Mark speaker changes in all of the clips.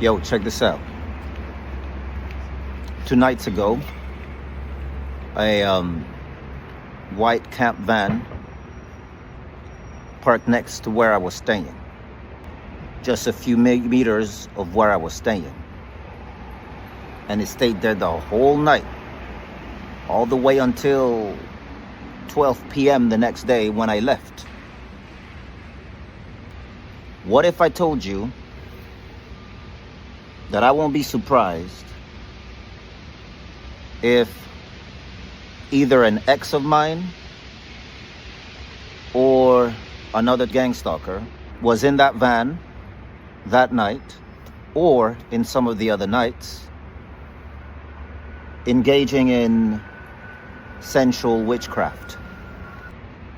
Speaker 1: Yo, check this out. 2 nights ago, a white camp van parked next to where I was staying. Just a few meters of where I was staying. And it stayed there the whole night. All the way until 12 p.m. the next day when I left. What if I told you that I won't be surprised if either an ex of mine or another gang stalker was in that van that night, or in some of the other nights, engaging in sensual witchcraft,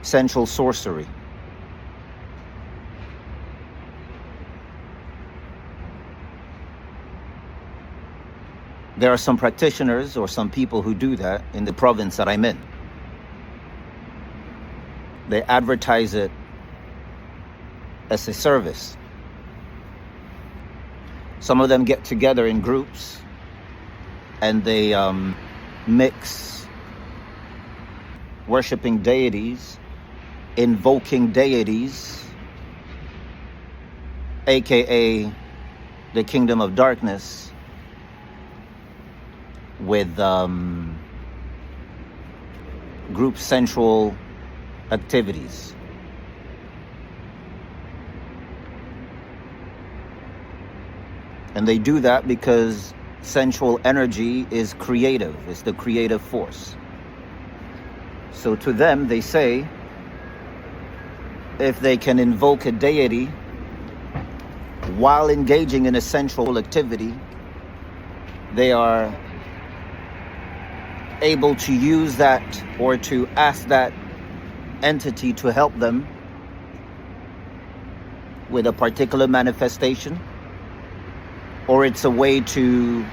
Speaker 1: sensual sorcery. There are some practitioners or some people who do that in the province that I'm in. They advertise it as a service. Some of them get together in groups and they mix worshiping deities, invoking deities, aka the kingdom of darkness, with group sensual activities. And they do that because sensual energy is creative. It's the creative force. So to them, they say, if they can invoke a deity while engaging in a sensual activity, they are able to use that or to ask that entity to help them with a particular manifestation, or it's a way to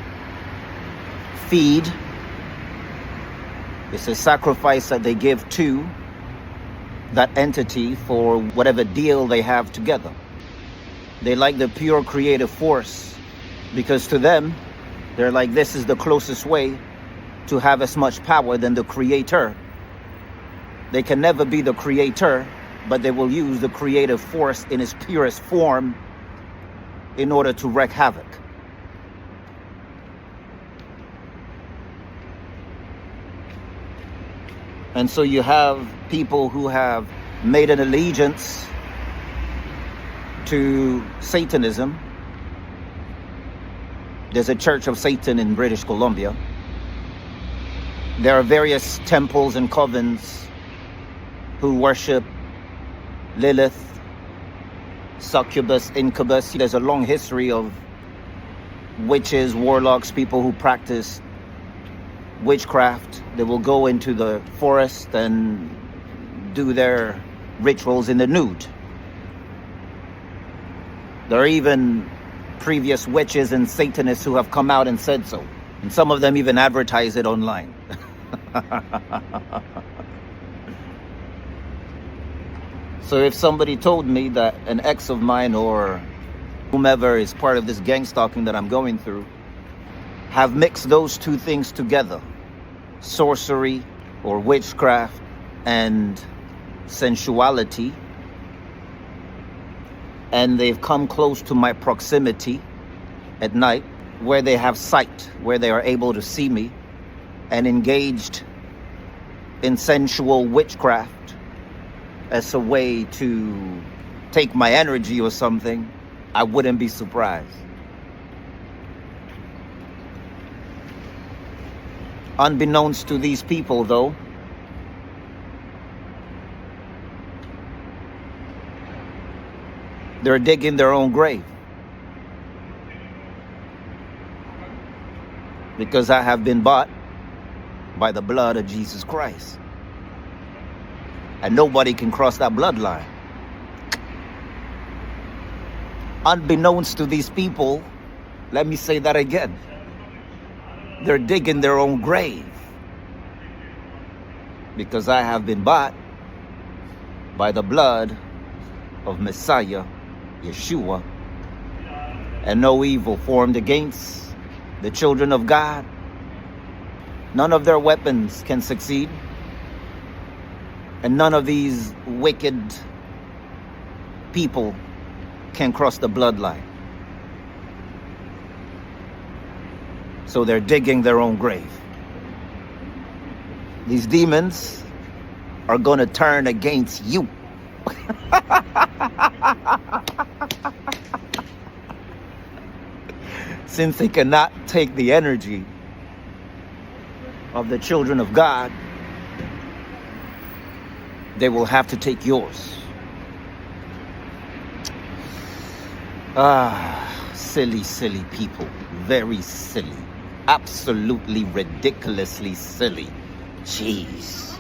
Speaker 1: feed. It's a sacrifice that they give to that entity for whatever deal they have together. They like the pure creative force because to them, they're like, this is the closest way to have as much power than the creator. They can never be the creator, but they will use the creative force in its purest form in order to wreak havoc. And so you have people who have made an allegiance to Satanism. There's a Church of Satan in British Columbia. There are various temples and covens who worship Lilith, succubus, incubus. There's a long history of witches, warlocks, people who practice witchcraft. They will go into the forest and do their rituals in the nude. There are even previous witches and Satanists who have come out and said so. And some of them even advertise it online. So if somebody told me that an ex of mine or whomever is part of this gang stalking that I'm going through have mixed those two things together, sorcery or witchcraft and sensuality, and they've come close to my proximity at night where they have sight, where they are able to see me, and engaged in sensual witchcraft as a way to take my energy or something, I wouldn't be surprised. Unbeknownst to these people, though, they're digging their own grave. Because I have been bought by the blood of Jesus Christ. And nobody can cross that bloodline. Unbeknownst to these people, let me say that again, they're digging their own grave. Because I have been bought by the blood of Messiah, Yeshua, and no evil formed against the children of God. None of their weapons can succeed, and none of these wicked people can cross the bloodline. So they're digging their own grave. These demons are going to turn against you. Since they cannot take the energy of the children of God, they will have to take yours. Silly, silly people. Very silly. Absolutely ridiculously silly. Jeez.